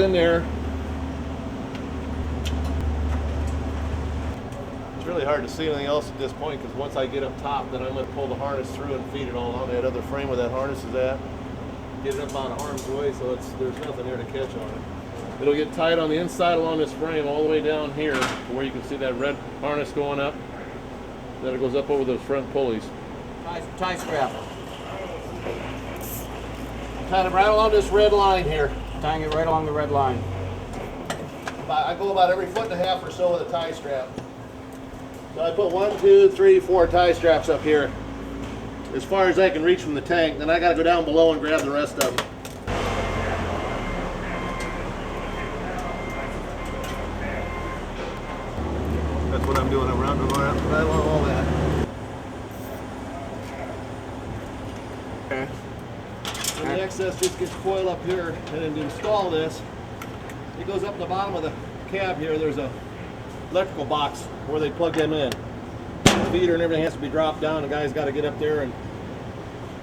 in there. It's really hard to see anything else at this point because once I get up top, then I'm going to pull the harness through and feed it all on that other frame where that harness is at. Get it up out of harm's way so there's nothing there to catch on it. It'll get tied on the inside along this frame all the way down here to where you can see that red harness going up. Then it goes up over those front pulleys. Tie strap. Tied it right along this red line here. Tying it right along the red line. I go about every 1.5 feet or so with a tie strap. So I put 1, 2, 3, 4 tie straps up here as far as I can reach from the tank. Then I got to go down below and grab the rest of them. That's what I'm doing. I'm rounding right along all that. Okay. And the excess just gets coiled up here, and then to install this, it goes up the bottom of the cab here. There's a electrical box where they plug them in. The feeder and everything has to be dropped down. The guy's got to get up there and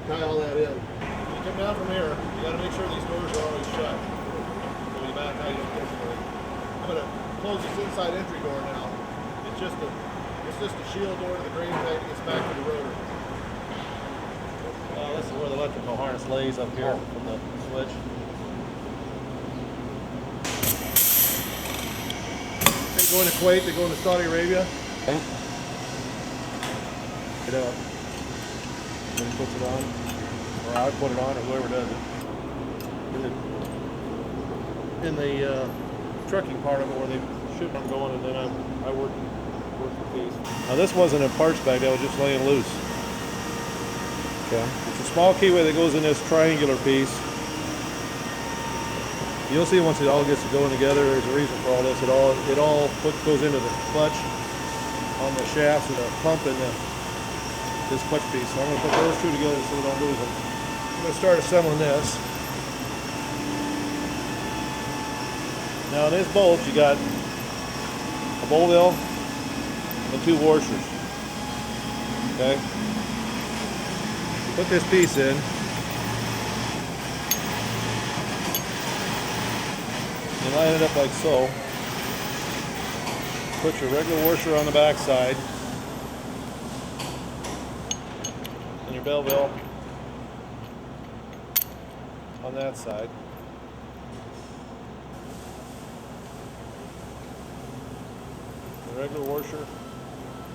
tie all that in. When you come down from here, you got to make sure these doors are always shut. So you back out, you don't catch anything. I'm going to close this inside entry door now. It's just a shield door to the grain tank that gets back to the rotor. This is where the electrical harness lays up here from the switch. They go into Kuwait, they go into Saudi Arabia. Okay. Get up. Then he puts it on. Or I put it on, or whoever does it. In the trucking part of it where they ship them going, and then I work the piece. Now this wasn't a parts bag, that was just laying loose. Okay. It's a small keyway that goes in this triangular piece. You'll see once it all gets to going together, there's a reason for all this. It all goes into the clutch on the shafts and the pump and this clutch piece. So I'm going to put those two together so we don't lose them. I'm going to start assembling this. Now in this bolt you got a bowl wheel and 2 washers. Okay. Put this piece in. And line it up like so. Put your regular washer on the back side. And your bell valve on that side. The regular washer,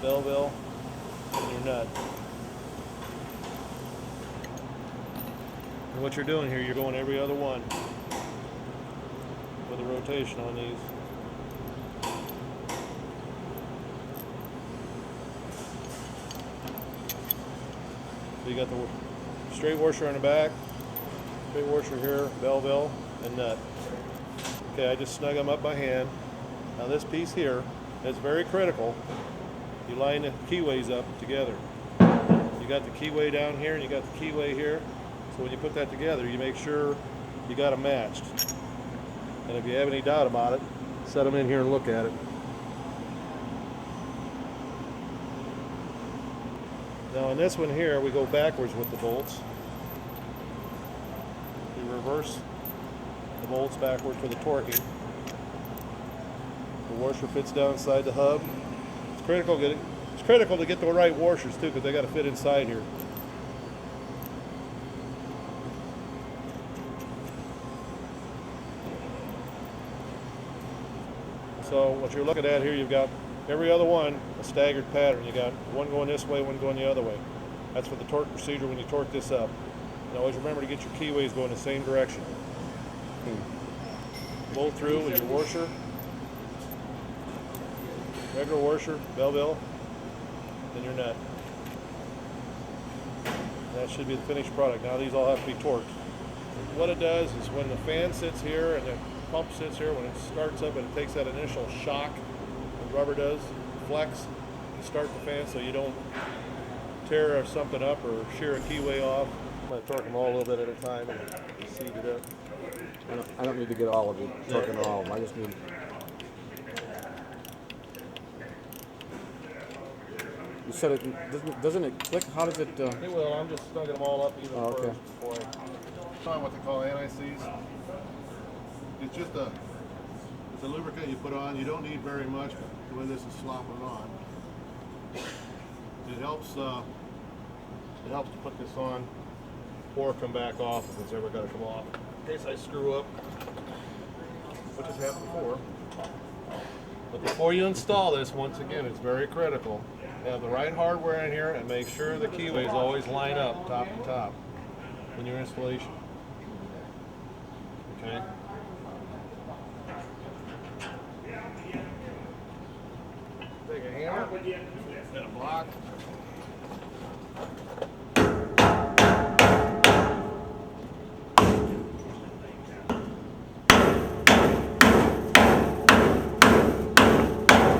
bell valve, and your nut. And what you're doing here, you're going every other one with a rotation on these. So you got the straight washer on the back, straight washer here, bell valve, and nut. Okay, I just snug them up by hand. Now this piece here is very critical. You line the keyways up together. You got the keyway down here and you got the keyway here. So when you put that together, you make sure you got them matched. And if you have any doubt about it, set them in here and look at it. Now on this one here, we go backwards with the bolts. We reverse the bolts backward for the torquing. The washer fits down inside the hub. It's critical to get the right washers too, because they got to fit inside here. So what you're looking at here, you've got every other one a staggered pattern. You got one going this way, one going the other way. That's for the torque procedure when you torque this up. And always remember to get your keyways going the same direction. Bolt through with your washer, regular washer, bell valve, then your nut. That should be the finished product. Now these all have to be torqued. What it does is when the fan sits here and the pump sits here, when it starts up and it takes that initial shock, the rubber does flex, you start the fan so you don't tear something up or shear a keyway off. I'm going to torque them all a little bit at a time and seed it up. I don't need to get all of it, torquing all of them. I just need. You said it doesn't it click? How does it? It will. I'm just snugging them all up even okay. first before I find what they call anti-seize. It's just a lubricant you put on. You don't need very much the way this is slopping on. It helps to put this on or come back off if it's ever got to come off. In case I screw up, which has happened before. But before you install this, once again, it's very critical. Have the right hardware in here and make sure the keyways always line up top to top in your installation. Okay? Take a hammer and a block.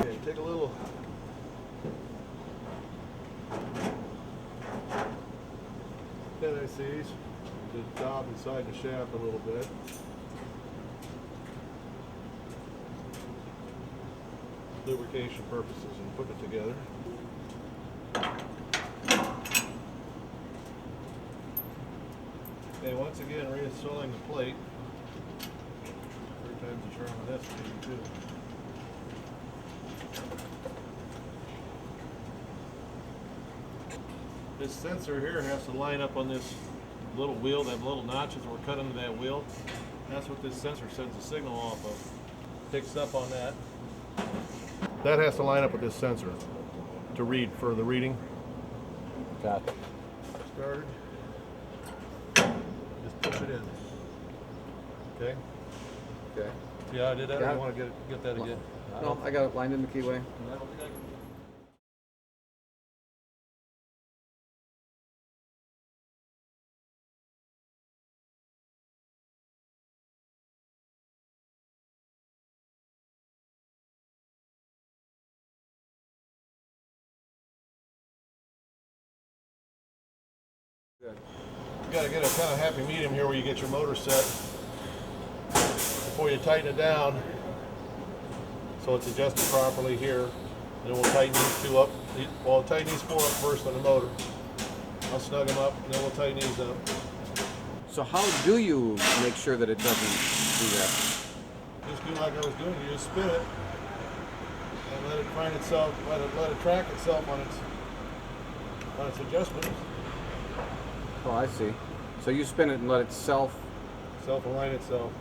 Okay, take a little NICs to dab inside the shaft a little bit. Lubrication purposes and put it together. Okay, once again, reinstalling the plate. 3 times the charm of this maybe too. This sensor here has to line up on this little wheel, that little notches were cut into that wheel. That's what this sensor sends the signal off of. Picks up on that. That has to line up with this sensor to read for the reading. Got it. Started. Just push it in. Okay. Okay. Yeah, I did that. Got I it. want to get that again. No, I got it lined in the keyway. I don't think I can. Good. You gotta get a kind of happy medium here where you get your motor set before you tighten it down so it's adjusted properly here. And then we'll tighten these 2 up. Well, I'll tighten these 4 up first on the motor. I'll snug them up and then we'll tighten these up. So how do you make sure that it doesn't do that? Just do like I was doing. You just spin it and let it find itself, let it track itself on its adjustment. Oh, I see. So you spin it and let it Self-align itself.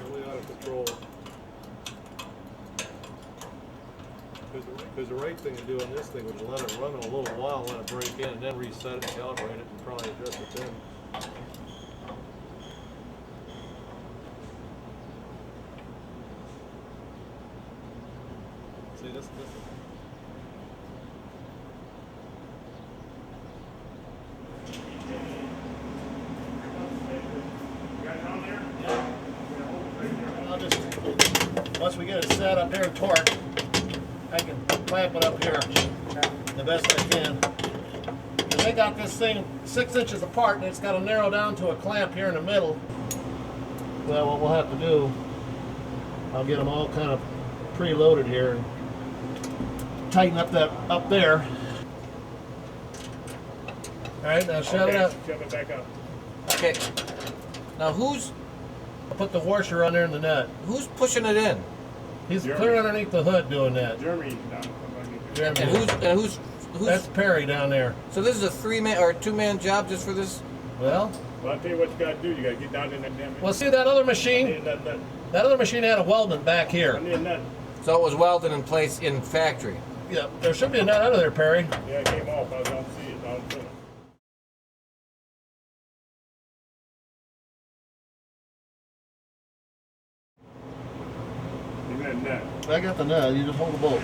Really out of control. Because the right thing to do on this thing would let it run a little while, let it break in, and then reset it and calibrate it and probably adjust it then. See this. Once we get it set up here and torque, I can clamp it up here the best I can. And they got this thing 6 inches apart and it's got to narrow down to a clamp here in the middle. Well, what we'll have to do, I'll get them all kind of preloaded here and tighten up that up there. All right, now shove it up. Shove it back up. Okay. Now who's Put the washer on there in the nut. pushing it in? He's Jeremy. clear underneath the hood doing that. Jeremy down. Jeremy. And who's That's Perry down there. so this is a 3-man or 2-man job just for this? Well, Well, I'll tell you what you gotta do. You gotta get down in that damn. well, see that other I machine? need that nut. That other machine had a weldment back I here. need a nut. So it was welded in place in factory. Yeah, there should be a nut under there, Perry. Yeah, it came off. I don't see it. I don't see it. Give me that nut. I got the nut. You just hold the bolt.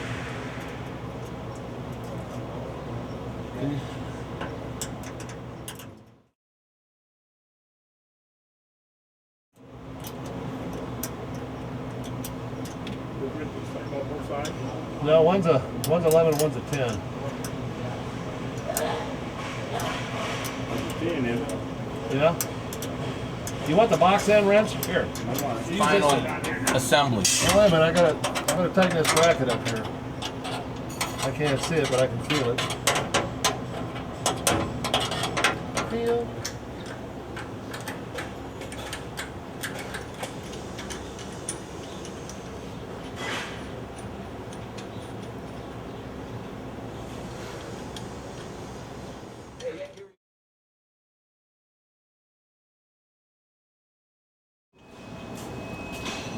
We'll get this thing on both sides. No, one's 11, one's a 10. 10 in. Yeah. You want the box end wrench? Here. Final assembly. Oh, wait a minute. I'm gonna tighten this bracket up here. I can't see it, but I can feel it. Feel.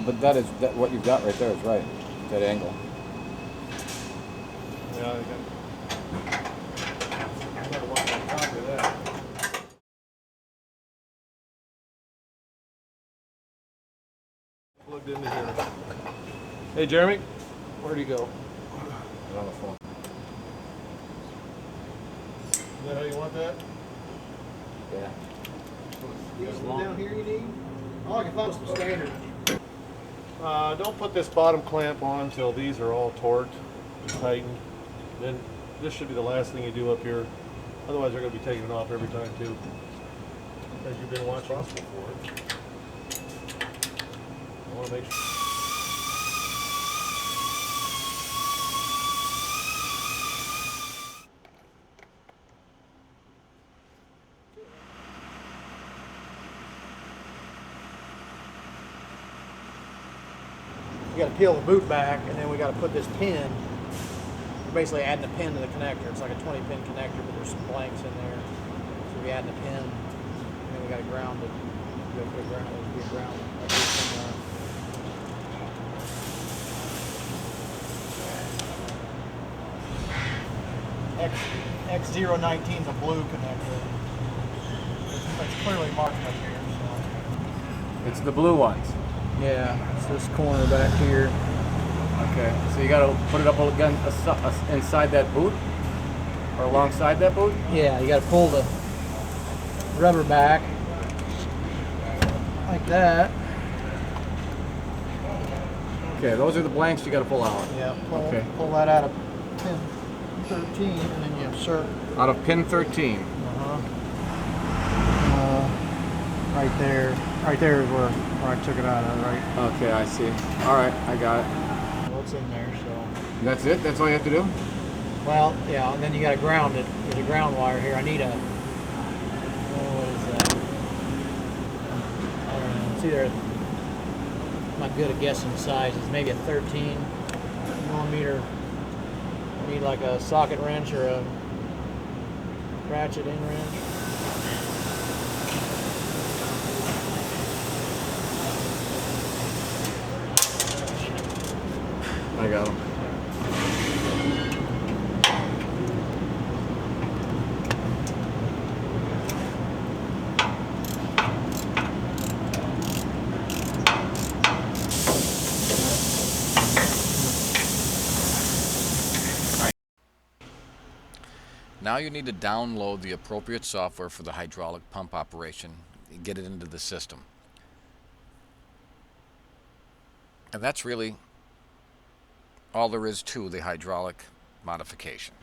but that what you've got right there is right. That angle. Yeah, I better watch on top of that. Plugged into here. Hey, Jeremy, where'd he go? Right on the phone. Is that how you want that? Yeah. Down here you need? Oh, I can find some standard. Don't put this bottom clamp on until these are all torqued and tightened. Then this should be the last thing you do up here. Otherwise, they're going to be taking it off every time too. As you've been watching us before. I want to make sure. You got to peel the boot back, and then we got to put this pin. We're basically adding a pin to the connector. It's like a 20-pin connector, but there's some blanks in there. So we adding a pin, and then we got to ground it. We got to put a ground. It'll be a ground. X019 is a blue connector. It's clearly marked up here. So. It's the blue ones. Yeah, it's this corner back here. Okay. So you got to put it up again inside that boot, or alongside that boot. Yeah, you got to pull the rubber back like that. Okay. Those are the blanks you got to pull out. Yeah, Okay. pull that out of pin 13, and then you insert Out of pin 13. right there. Right there is where I took it out of, right? Okay, I see. All right, I got it. Well, it's in there, so. That's it? That's all you have to do? Well, yeah, and then you got to ground it. There's a ground wire here. I need a. What is that? I don't know. It's either. I'm not good at guessing the size. It's maybe a 13 millimeter. I need like a socket wrench or a ratchet in wrench. I got them. Now you need to download the appropriate software for the hydraulic pump operation and get it into the system. And that's really all there is to the hydraulic modification.